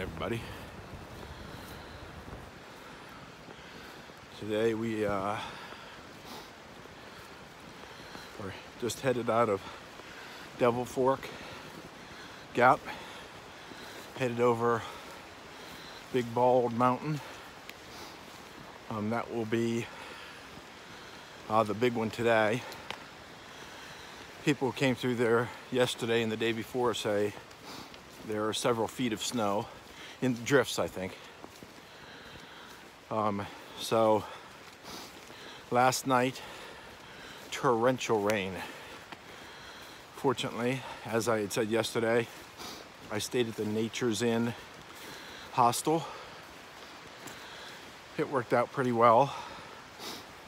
everybody. Today we are just headed out of Devil Fork Gap, headed over Big Bald Mountain. That will be the big one today. People who came through there yesterday and the day before say there are several feet of snow in drifts, I think. So last night, torrential rain. Fortunately, as I had said yesterday, I stayed at the Nature's Inn hostel. It worked out pretty well.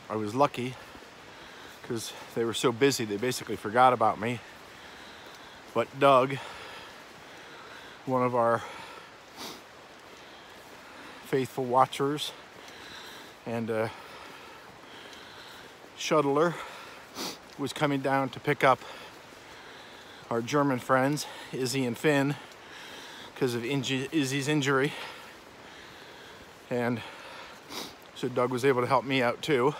I was lucky because they were so busy, they basically forgot about me. But Doug, one of our faithful watchers and shuttler, was coming down to pick up our German friends, Izzy and Finn, because of Izzy's injury. And so Doug was able to help me out too.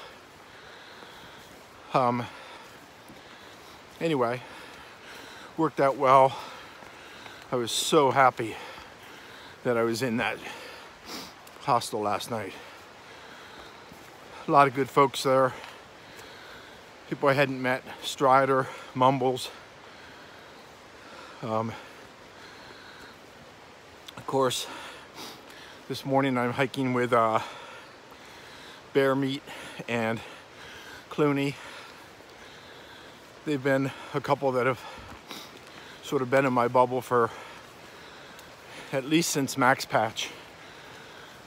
Anyway, worked out well. I was so happy that I was in that hostel last night. A lot of good folks there. People I hadn't met, Strider, Mumbles. Of course, this morning I'm hiking with Bear Meat and Clooney. They've been a couple that have sort of been in my bubble for at least since Max Patch,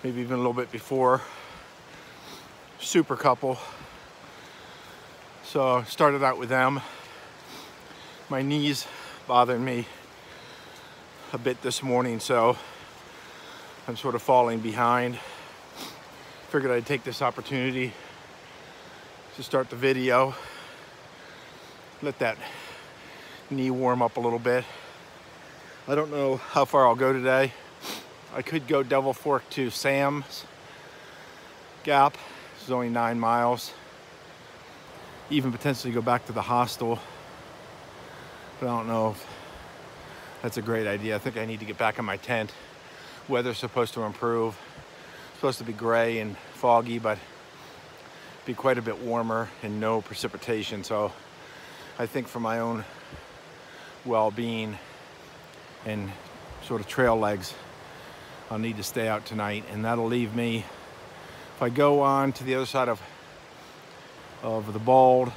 maybe even a little bit before. Super couple. So started out with them. My knees bothering me a bit this morning, so I'm sort of falling behind. Figured I'd take this opportunity to start the video, let that knee warm up a little bit. I don't know how far I'll go today. I could go Devil Fork to Sam's Gap. It's only 9 miles. Even potentially go back to the hostel. But I don't know if that's a great idea. I think I need to get back in my tent. Weather's supposed to improve. It's supposed to be gray and foggy, but be quite a bit warmer and no precipitation. So I think for my own well-being and sort of trail legs, I'll need to stay out tonight, and that'll leave me, if I go on to the other side of the Bald,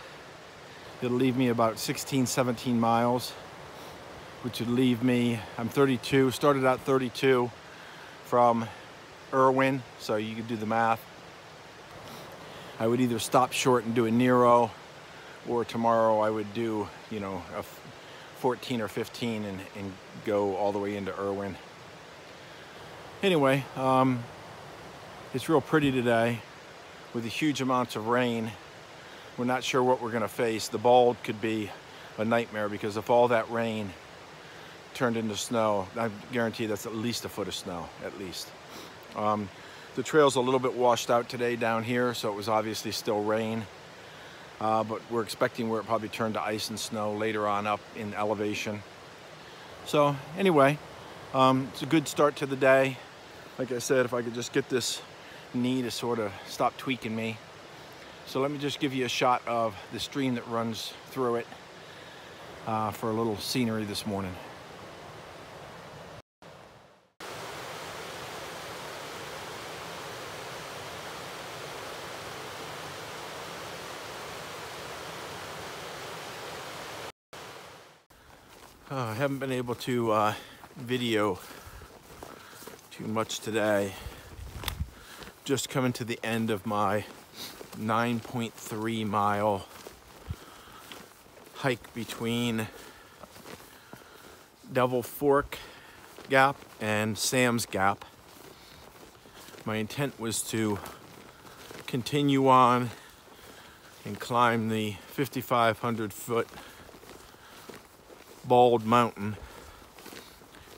it'll leave me about 16, 17 miles, which would leave me, I'm 32, started out 32 from Irwin, so you can do the math. I would either stop short and do a Nero, or tomorrow I would do, a 14 or 15 and go all the way into Irwin. Anyway, it's real pretty today with the huge amounts of rain. We're not sure what we're going to face. The Bald could be a nightmare because if all that rain turned into snow, I guarantee that's at least a foot of snow, at least. The trail's a little bit washed out today down here, so it was obviously still rain. But we're expecting where it probably turned to ice and snow later on up in elevation. So anyway, it's a good start to the day. Like I said, if I could just get this knee to sort of stop tweaking me. So let me just give you a shot of the stream that runs through it for a little scenery this morning. I haven't been able to video too much today. Just coming to the end of my 9.3 mile hike between Devil Fork Gap and Sam's Gap. My intent was to continue on and climb the 5,500 foot Bald Mountain,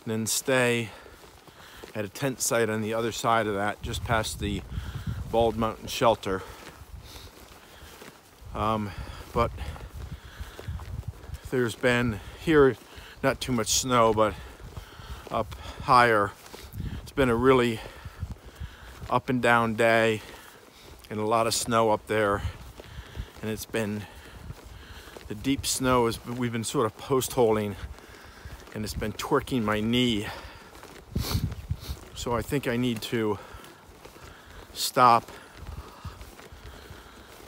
and then stay at a tent site on the other side of that, just past the Bald Mountain Shelter. But there's been here not too much snow, but up higher it's been a really up and down day and a lot of snow up there. And it's been, the deep snow is, we've been sort of post-holing, and it's been twerking my knee. So I think I need to stop,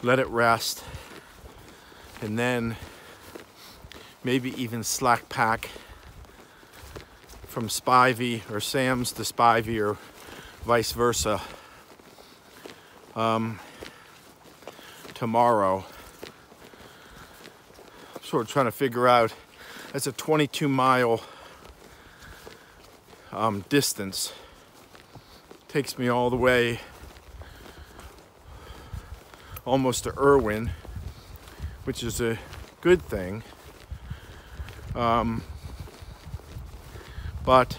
let it rest, and then maybe even slack pack from Spivey or Sam's to Spivey or vice versa tomorrow. I'm sort of trying to figure out, that's a 22-mile distance. Takes me all the way almost to Irwin, which is a good thing. But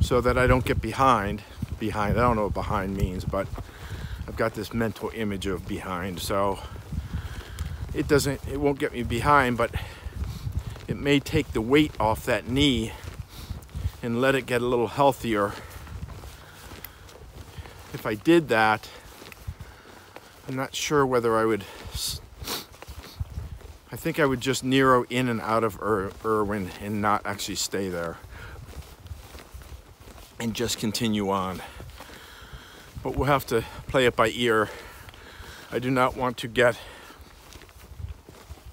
so that I don't get behind, I don't know what behind means, but I've got this mental image of behind. So it won't get me behind, but it may take the weight off that knee and let it get a little healthier. If I did that, I'm not sure whether I would, I think I would just narrow in and out of Irwin and not actually stay there and just continue on. But we'll have to play it by ear. I do not want to get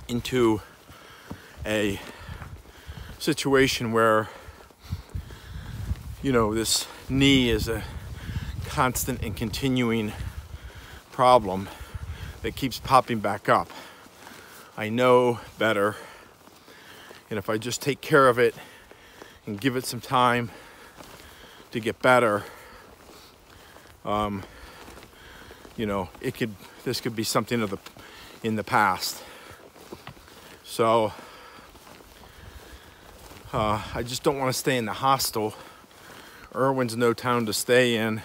into a situation where, you know, this knee is a constant and continuing problem that keeps popping back up. I know better, and if I just take care of it and give it some time to get better, you know, this could be something in the past. So I just don't want to stay in the hostel. Irwin's no town to stay in.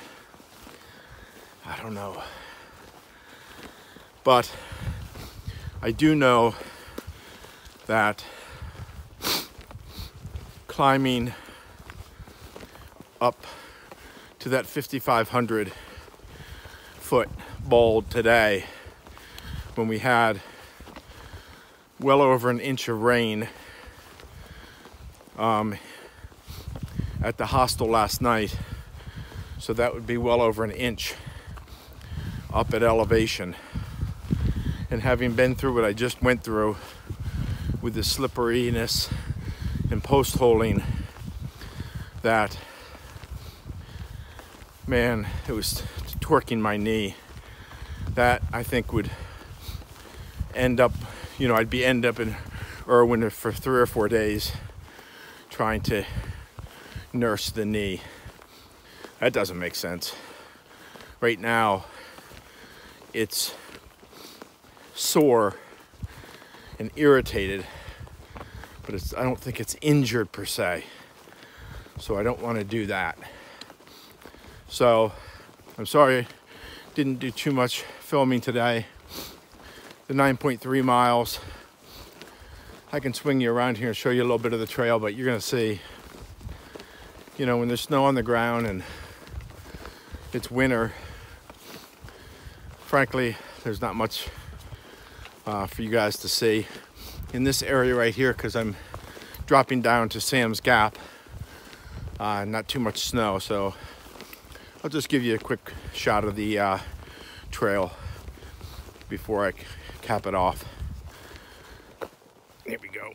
I don't know. But I do know that climbing up to that 5,500 foot bold today, when we had well over an inch of rain at the hostel last night, so that would be well over an inch up at elevation. And having been through what I just went through with the slipperiness and post-holing, that, man, it was twerking my knee. That, I think, would end up, you know, I'd end up in Irwin for 3 or 4 days trying to nurse the knee. That doesn't make sense. Right now, it's sore and irritated, but I don't think it's injured per se. So I don't want to do that. So I'm sorry, didn't do too much filming today. The 9.3 miles. I can swing you around here and show you a little bit of the trail, but you're gonna see, you know, when there's snow on the ground and it's winter, frankly, there's not much for you guys to see in this area right here, because I'm dropping down to Sam's Gap. Not too much snow, so I'll just give you a quick shot of the trail before I cap it off. Here we go.